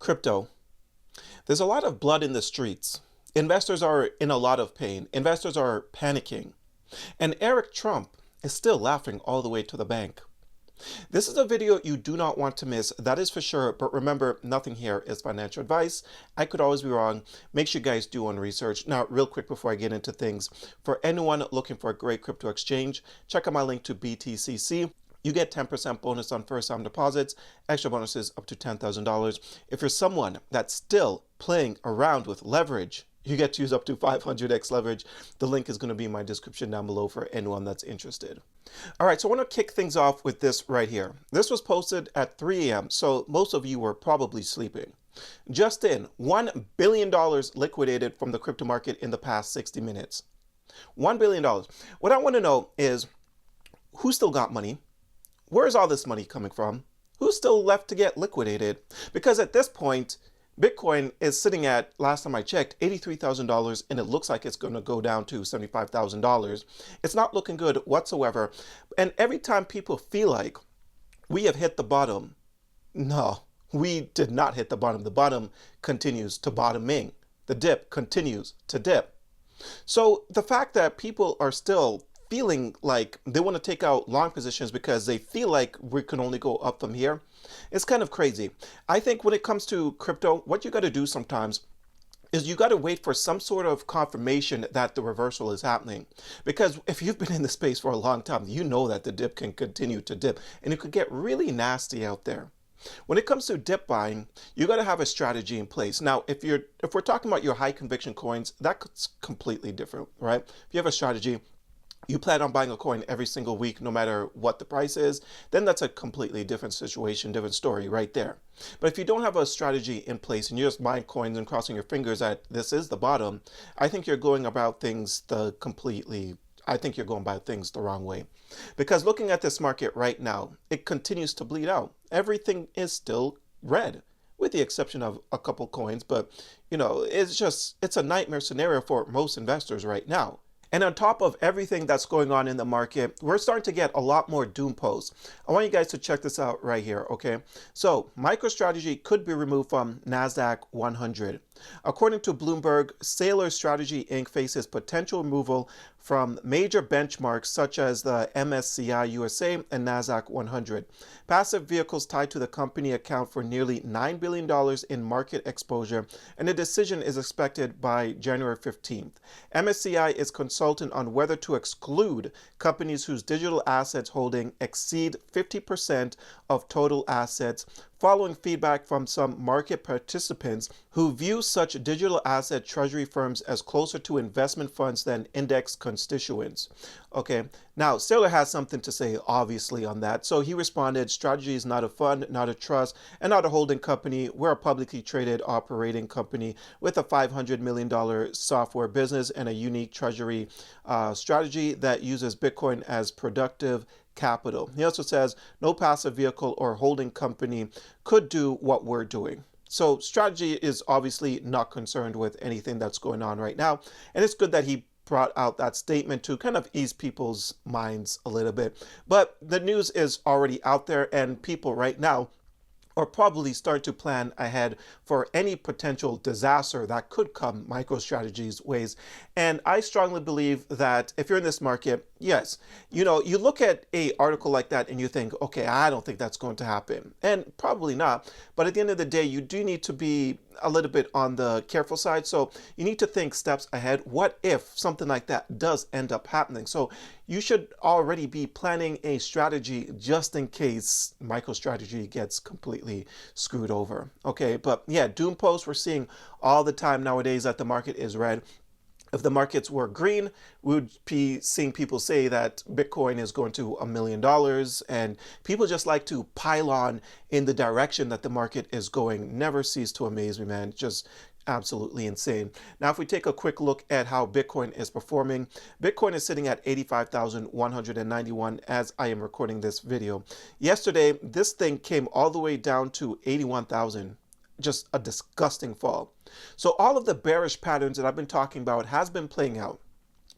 Crypto. There's a lot of blood in the streets. Investors are in a lot of pain. Investors are panicking. And Eric Trump is still laughing all the way to the bank. This is a video you do not want to miss, that is for sure. But remember, nothing here is financial advice. I could always be wrong. Make sure you guys do own research. Now, real quick before I get into things, for anyone looking for a great crypto exchange, check out my link to BTCC. You get 10% bonus on first-time deposits, extra bonuses up to $10,000. If you're someone that's still playing around with leverage, you get to use up to 500x leverage. The link is going to be in my description down below for anyone that's interested. All right, so I want to kick things off with this right here. This was posted at 3 a.m., so most of you were probably sleeping. Just in, $1 billion liquidated from the crypto market in the past 60 minutes. $1 billion. What I want to know is, who still got money? Where's all this money coming from? Who's still left to get liquidated? Because at this point, Bitcoin is sitting at, last time I checked, $83,000, and it looks like it's going to go down to $75,000. It's not looking good whatsoever. And every time people feel like we have hit the bottom, no, we did not hit the bottom. The bottom continues to bottoming. The dip continues to dip. So the fact that people are still feeling like they want to take out long positions because they feel like we can only go up from here, it's kind of crazy. I think when it comes to crypto, what you got to do sometimes is you got to wait for some sort of confirmation that the reversal is happening. Because if you've been in the space for a long time, you know that the dip can continue to dip and it could get really nasty out there. When it comes to dip buying, you got to have a strategy in place. Now, if we're talking about your high conviction coins, that's completely different, right? If you have a strategy, you plan on buying a coin every single week, no matter what the price is, then that's a completely different situation, different story right there. But if you don't have a strategy in place and you're just buying coins and crossing your fingers that this is the bottom, I think you're going about things the wrong way. Because looking at this market right now, it continues to bleed out. Everything is still red, with the exception of a couple coins. But, it's a nightmare scenario for most investors right now. And on top of everything that's going on in the market, we're starting to get a lot more doom posts. I want you guys to check this out right here, okay? So MicroStrategy could be removed from NASDAQ 100. According to Bloomberg, Sailor Strategy Inc. faces potential removal from major benchmarks such as the MSCI USA and NASDAQ 100. Passive vehicles tied to the company account for nearly $9 billion in market exposure, and a decision is expected by January 15th. MSCI is consultant on whether to exclude companies whose digital assets holding exceed 50% of total assets, following feedback from some market participants who view such digital asset treasury firms as closer to investment funds than index constituents. Okay, now Saylor has something to say, obviously, on that. So he responded, "Strategy is not a fund, not a trust, and not a holding company. We're a publicly traded operating company with a $500 million software business and a unique treasury strategy that uses Bitcoin as productive capital." He also says no passive vehicle or holding company could do what we're doing. So strategy is obviously not concerned with anything that's going on right now. And it's good that he brought out that statement to kind of ease people's minds a little bit. But the news is already out there, and people right now or probably start to plan ahead for any potential disaster that could come MicroStrategy's ways. And I strongly believe that if you're in this market, yes, you look at a article like that and you think, okay, I don't think that's going to happen. And probably not. But at the end of the day, you do need to be a little bit on the careful side. So you need to think steps ahead. What if something like that does end up happening? So you should already be planning a strategy just in case MicroStrategy gets completely screwed over. Okay, but yeah, doom posts we're seeing all the time nowadays that the market is red. If the markets were green, we would be seeing people say that Bitcoin is going to $1 million, and people just like to pile on in the direction that the market is going. Never cease to amaze me, man. Just absolutely insane. Now, if we take a quick look at how Bitcoin is performing, Bitcoin is sitting at 85,191 as I am recording this video. Yesterday, this thing came all the way down to 81,000. Just a disgusting fall. So all of the bearish patterns that I've been talking about has been playing out.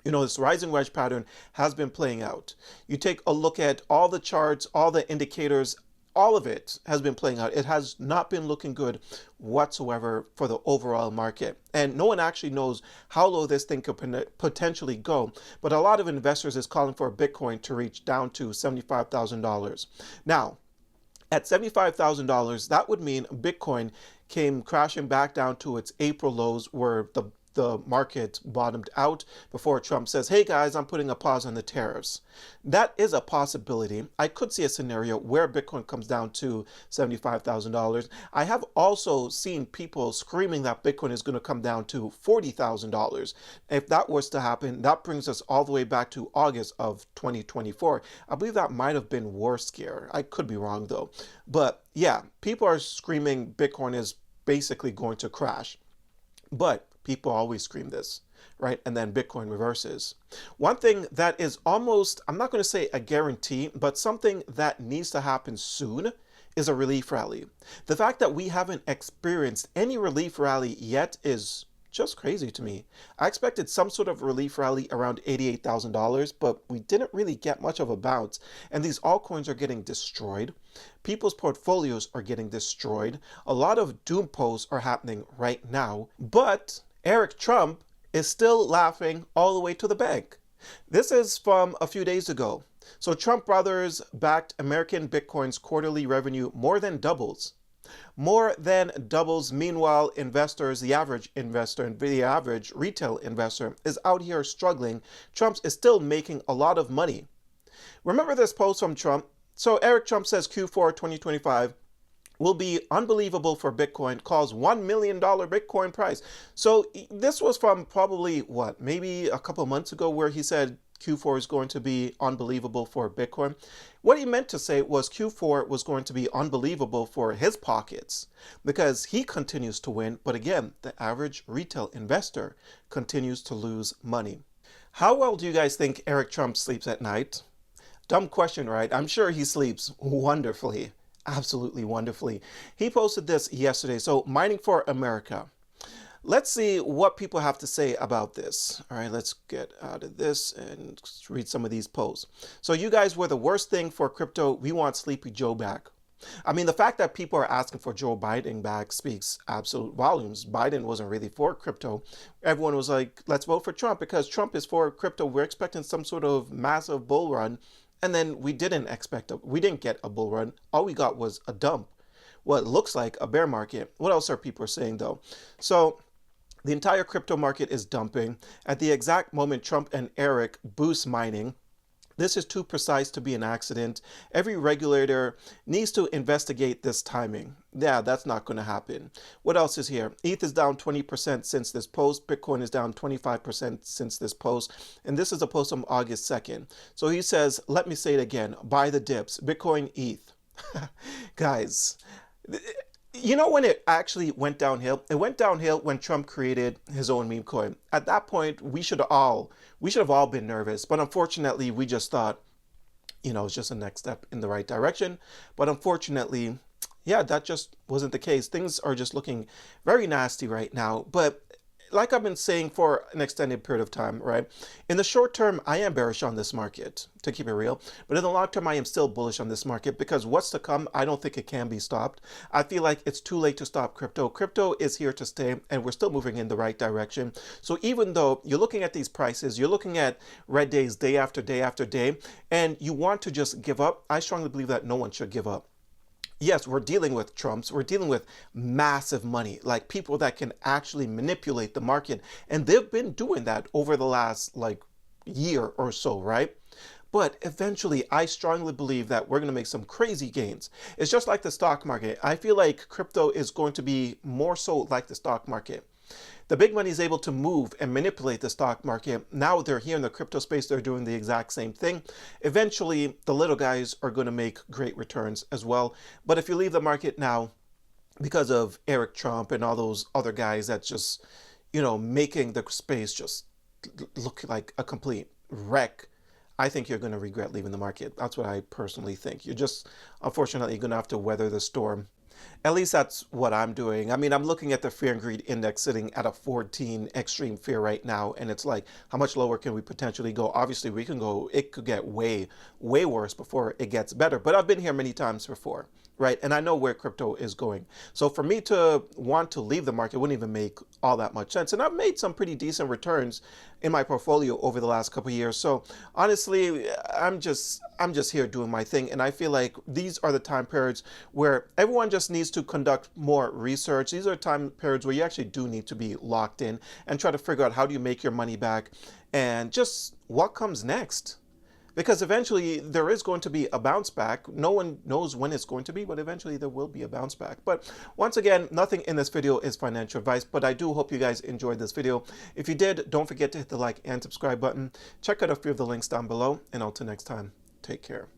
This rising wedge pattern has been playing out. You take a look at all the charts, all the indicators, all of it has been playing out. It has not been looking good whatsoever for the overall market. And no one actually knows how low this thing could potentially go. But a lot of investors is calling for Bitcoin to reach down to $75,000. Now, at $75,000, that would mean Bitcoin came crashing back down to its April lows where the market bottomed out before Trump says, hey guys, I'm putting a pause on the tariffs. That is a possibility. I could see a scenario where Bitcoin comes down to $75,000. I have also seen people screaming that Bitcoin is going to come down to $40,000. If that was to happen, that brings us all the way back to August of 2024. I believe that might have been worst year. I could be wrong though. But yeah, people are screaming Bitcoin is basically going to crash. But people always scream this, right? And then Bitcoin reverses. One thing that is almost, I'm not going to say a guarantee, but something that needs to happen soon is a relief rally. The fact that we haven't experienced any relief rally yet is just crazy to me. I expected some sort of relief rally around $88,000, but we didn't really get much of a bounce. And these altcoins are getting destroyed. People's portfolios are getting destroyed. A lot of doom posts are happening right now, but Eric Trump is still laughing all the way to the bank. This is from a few days ago. So Trump brothers backed American Bitcoin's quarterly revenue more than doubles. More than doubles. Meanwhile, investors, the average investor and the average retail investor is out here struggling. Trump is still making a lot of money. Remember this post from Trump? So Eric Trump says Q4 2025 will be unbelievable for Bitcoin, calls $1 million Bitcoin price. So this was from probably, what, maybe a couple months ago where he said Q4 is going to be unbelievable for Bitcoin. What he meant to say was Q4 was going to be unbelievable for his pockets because he continues to win. But again, the average retail investor continues to lose money. How well do you guys think Eric Trump sleeps at night? Dumb question, right? I'm sure he sleeps wonderfully. Absolutely wonderfully. He posted this yesterday. So mining for America. Let's see what people have to say about this. All right, let's get out of this and read some of these posts. So you guys were the worst thing for crypto. We want Sleepy Joe back. I mean, the fact that people are asking for Joe Biden back speaks absolute volumes. Biden wasn't really for crypto. Everyone was like, let's vote for Trump because Trump is for crypto. We're expecting some sort of massive bull run. And then we didn't get a bull run. All we got was a dump. What looks like a bear market. What else are people saying though? So the entire crypto market is dumping. At the exact moment Trump and Eric boost mining, this is too precise to be an accident. Every regulator needs to investigate this timing. Yeah, that's not going to happen. What else is here? ETH is down 20% since this post. Bitcoin is down 25% since this post. And this is a post from August 2nd. So he says, let me say it again, buy the dips, Bitcoin, ETH. Guys, you know when it actually went downhill? It went downhill when Trump created his own meme coin. At that point, we should have all been nervous. But unfortunately, we just thought, it's just a next step in the right direction. But unfortunately, yeah, that just wasn't the case. Things are just looking very nasty right now. But like I've been saying for an extended period of time, right? In the short term, I am bearish on this market, to keep it real. But in the long term, I am still bullish on this market because what's to come, I don't think it can be stopped. I feel like it's too late to stop crypto. Crypto is here to stay, and we're still moving in the right direction. So even though you're looking at these prices, you're looking at red days day after day after day, and you want to just give up, I strongly believe that no one should give up. Yes, we're dealing with Trumps. We're dealing with massive money, like people that can actually manipulate the market. And they've been doing that over the last year or so, right? But eventually, I strongly believe that we're going to make some crazy gains. It's just like the stock market. I feel like crypto is going to be more so like the stock market. The big money is able to move and manipulate the stock market. Now they're here in the crypto space. They're doing the exact same thing. Eventually, the little guys are going to make great returns as well. But if you leave the market now because of Eric Trump and all those other guys that's just, making the space just look like a complete wreck, I think you're going to regret leaving the market. That's what I personally think. You're just, unfortunately, going to have to weather the storm. At least that's what I'm doing. I mean, I'm looking at the fear and greed index sitting at a 14 extreme fear right now. And it's like, how much lower can we potentially go? Obviously, we can go, it could get way, way worse before it gets better. But I've been here many times before, right? And I know where crypto is going. So for me to want to leave the market wouldn't even make all that much sense. And I've made some pretty decent returns in my portfolio over the last couple of years. So honestly, I'm just here doing my thing. And I feel like these are the time periods where everyone just needs to conduct more research. These are time periods where you actually do need to be locked in and try to figure out how do you make your money back and just what comes next. Because eventually there is going to be a bounce back. No one knows when it's going to be, but eventually there will be a bounce back. But once again, nothing in this video is financial advice, but I do hope you guys enjoyed this video. If you did, don't forget to hit the like and subscribe button. Check out a few of the links down below, and until next time, take care.